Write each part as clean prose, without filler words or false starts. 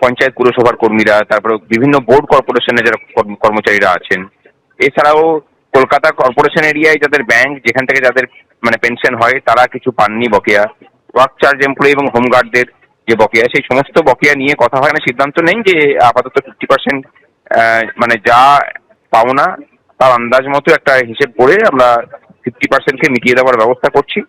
পঞ্চায়েত পুরসভার কর্মীরা, তারপরে বিভিন্ন বোর্ড কর্পোরেশনে যারা কর্মচারীরা আছেন, এছাড়াও কলকাতা কর্পোরেশন এরিয়ায় যাদের ব্যাংক, যেখান থেকে যাদের পেনশন হয়, তারা কিছু পাননি বকেয়া, ওয়ার্ক চার্জ এমপ্লয়ি এবং হোমগার্ডদের যে বকেয়া, সেই সমস্ত বকেয়া নিয়ে কথা হয় না, সিদ্ধান্ত নেই যে আপাতত 50% যা পাওনা তার আন্দাজ মতো একটা হিসেব করে আমরা 50%কে মিটিয়ে দেওয়ার ব্যবস্থা করছি,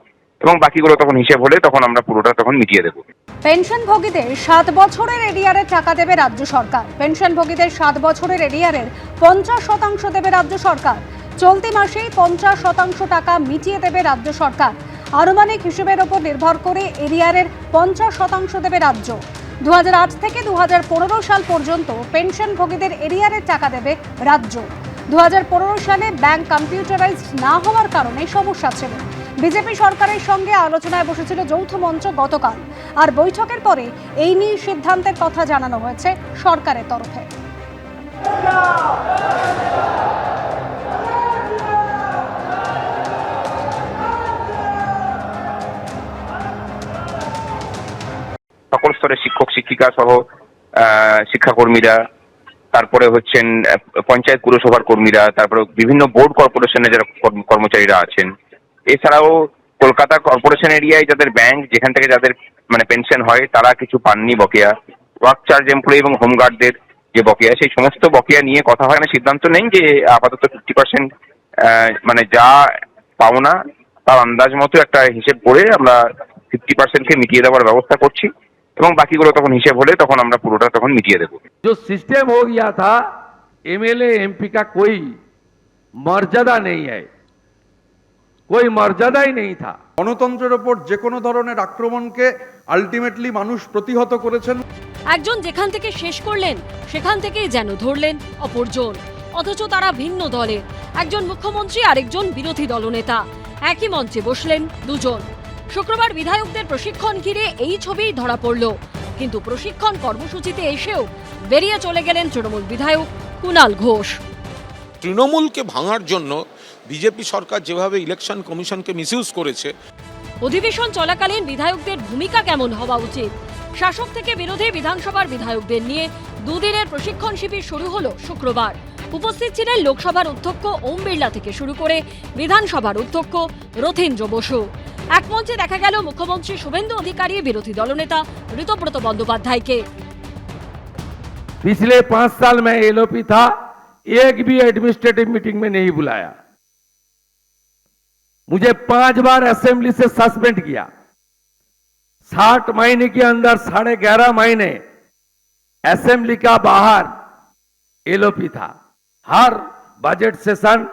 এবং বাকিগুলো তখন হিসেব হলে তখন আমরা পুরোটা তখন মিটিয়ে দেবো। পেনশনভোগীদের 7 বছরের এরিয়ারের টাকা দেবে রাজ্য সরকার। পেনশনভোগীদের 7 বছরের এরিয়ারের 50% দেবে রাজ্য সরকার। চলতি মাসেই 50% টাকা মিটিয়ে দেবে রাজ্য সরকার। আনুমানিক হিসেবের ওপর নির্ভর করে এরিয়ারের 50% দেবে রাজ্য। 2008 থেকে 2015 সাল পর্যন্ত পেনশনভোগীদের এরিয়ারের টাকা দেবে রাজ্য। 2015 সালে ব্যাংক কম্পিউটারাইজড না হওয়ার কারণে সমস্যা ছিল। বিজেপি সরকারের সঙ্গে আলোচনায় বসেছিল যৌথ মঞ্চ গতকাল, আর বৈঠকের পরে এই নিয়ে সিদ্ধান্তের কথা জানানো হয়েছে সরকারের তরফে। সকল স্তরের শিক্ষক শিক্ষিকা সহ শিক্ষাকর্মীরা, তারপরে হচ্ছেন পঞ্চায়েত পুরসভার কর্মীরা, তারপরে বিভিন্ন বোর্ড কর্পোরেশনে যারা কর্মচারীরা আছেন, এছাড়াও কলকাতা কর্পোরেশন এরিয়ায় যাদের ব্যাংক, যেখান থেকে যাদের পেনশন হয়, তারা কিছু পাননি বকেয়া, ওয়ার্ক চার্জ এমপ্লয়ি এবং হোমগার্ডদের যে বকেয়া, সেই সমস্ত বকেয়া নিয়ে কথা হয় না, সিদ্ধান্ত নেই যে আপাতত 50% যা পাওনা তার আন্দাজ মতো একটা হিসেব করে আমরা 50%কে মিটিয়ে দেওয়ার ব্যবস্থা করছি, এবং বাকিগুলো তখন হিসেব হলে তখন আমরা পুরোটা তখন মিটিয়ে দেবো। जो सिस्टम हो गया था, एमएलए एमपी का कोई मर्यादा नहीं है, कोई मर्यादा ही नहीं था। গণতন্ত্রের উপর যে কোনো ধরনের আক্রমণকে আলটিমেটলি মানুষ প্রতিহত করেছেন। একজন যেখান থেকে শেষ করলেন সেখান থেকেই যেন ধরলেন অপরজন, অথচ তারা ভিন্ন দলের। একজন মুখ্যমন্ত্রী, আরেকজন বিরোধী দলনেতা, একই মঞ্চে বসলেন দুজন। শুক্রবার বিধায়কদের প্রশিক্ষণ ঘিরে এই ছবিই ধরা পড়ল, কিন্তু প্রশিক্ষণ কর্মসূচিতে এসেও বেরিয়ে চলে গেলেন তৃণমূল বিধায়ক কুণাল ঘোষ। তৃণমূলকে ভাঙার জন্য বিজেপি সরকার যেভাবে ইলেকশন কমিশনকে মিসইউজ করেছে। অধিবেশন চলাকালীন বিধায়কদের ভূমিকা কেমন হওয়া উচিত, শাসক থেকে বিরোধী বিধানসভার বিধায়কদের নিয়ে দুদিনের প্রশিক্ষণ শিবির শুরু হলো শুক্রবার। উপস্থিত ছিলেন লোকসভার অধ্যক্ষ ওম বিড়লা থেকে শুরু করে বিধানসভার অধ্যক্ষ রথীন্দ্র বসু। এক মঞ্চে দেখা গেল মুখ্যমন্ত্রী শুভেন্দু অধিকারী, বিরোধী দলনেতা ঋতব্রত বন্দ্যোপাধ্যায়কে। पिछले 5 साल में एलओपी था, एक भी एडमिनिस्ट्रेटिव मीटिंग में नहीं बुलाया, मुझे 5 बार असेंबली से सस्पेंड किया। 60 महीने के अंदर 11.5 महीने असेंबली का बाहर एलओपी था। हर बजट सेशन,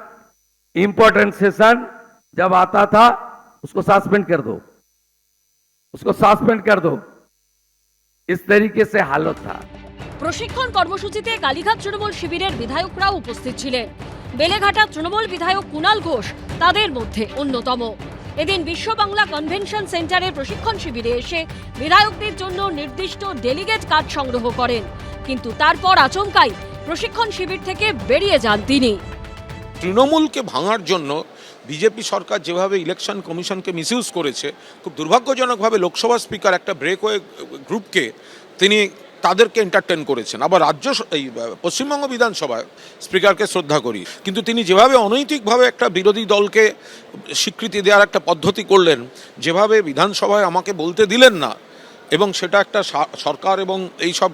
इंपॉर्टेंट सेशन जब आता था उसको सस्पेंड कर दो, उसको सस्पेंड कर दो, इस तरीके से हालत था। প্রশিক্ষণ কর্মসূচিতে কালীঘাট তৃণমূল শিবিরের বিধায়করাও উপস্থিত ছিলেন। বেলেঘাটা তৃণমূল বিধায়ক কুণাল ঘোষ তাদের মধ্যে অন্যতম। এদিন বিশ্ব বাংলা কনভেনশন সেন্টারের প্রশিক্ষণ শিবিরে এসে বিধায়কদের জন্য নির্দিষ্ট ডেলিগেট কার্ড সংগ্রহ করেন, কিন্তু তারপর আচমকাই প্রশিক্ষণ শিবির থেকে বেরিয়ে যান তিনি। তৃণমূলকে ভাঙার জন্য বিজেপি সরকার যেভাবে ইলেকশন কমিশনকে মিসইউজ করেছে, খুব দুর্ভাগ্যজনকভাবে লোকসভা স্পিকার একটা ব্রেকওয়ে গ্রুপকে তিনি তাদেরকে এন্টারটেন করেছেন। আবার এই পশ্চিমবঙ্গ বিধানসভায় স্পিকারকে শ্রদ্ধা করি, কিন্তু তিনি যেভাবে অনৈতিকভাবে একটা বিরোধী দলকে স্বীকৃতি দেওয়ার একটা পদ্ধতি করলেন, যেভাবে বিধানসভায় আমাকে বলতে দিলেন না, এবং সেটা একটা সরকার এবং এই সব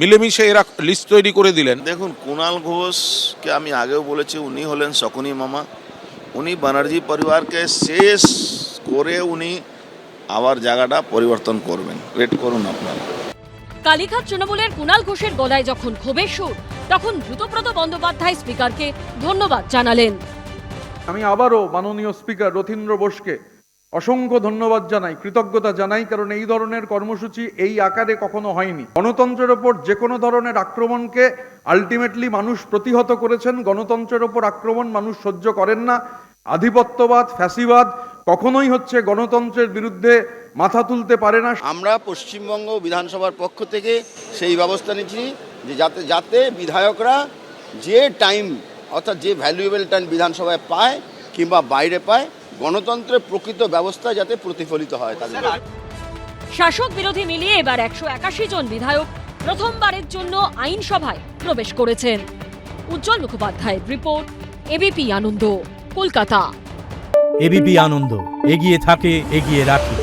মিলেমিশে এরা লিস্ট তৈরি করে দিলেন। দেখুন, কুণাল ঘোষকে আমি আগেও বলেছি, উনি হলেন শকুনি মামা। উনি ব্যানার্জি পরিবারকে শেষ করে উনি আবার জায়গাটা পরিবর্তন করবেন, ওয়েট করুন আপনারা। কালীঘাট তৃণমূলের কুণাল ঘোষের গলায় যখন ক্ষোভের সুর, তখন ঋতব্রত বন্দ্যোপাধ্যায় স্পিকারকে ধন্যবাদ জানালেন। আমি আবারও মাননীয় স্পিকার রথীন্দ্র বোসকে অসংখ্য ধন্যবাদ জানাই, কৃতজ্ঞতা জানাই, কারণ এই ধরনের কর্মসূচি এই আকারে কখনো হয়নি। গণতন্ত্রের ওপর যে কোনো ধরনের আক্রমণকে আলটিমেটলি মানুষ প্রতিহত করেছেন। গণতন্ত্রের ওপর আক্রমণ মানুষ সহ্য করেন না। আধিপত্যবাদ, ফ্যাসিবাদ কখনোই হচ্ছে গণতন্ত্রের বিরুদ্ধে মাথা তুলতে পারে না। আমরা পশ্চিমবঙ্গ বিধানসভার পক্ষ থেকে সেই ব্যবস্থা নিচ্ছি যে যাতে বিধায়করা যে টাইম, অর্থাৎ যে ভ্যালুয়েবল টাইম বিধানসভায় পায় কিংবা বাইরে পায়, গণতন্ত্রের প্রকৃত ব্যবস্থা যাতে প্রতিফলিত হয় তাদের। শাসক বিরোধী মিলিয়ে এবার 181 জন বিধায়ক প্রথমবারের জন্য আইনসভায় প্রবেশ করেছেন। উজ্জ্বল মুখোপাধ্যায়ের রিপোর্ট, এবিপি আনন্দ, কলকাতা। এবিপি আনন্দ, এগিয়ে থাকে, এগিয়ে রাখে।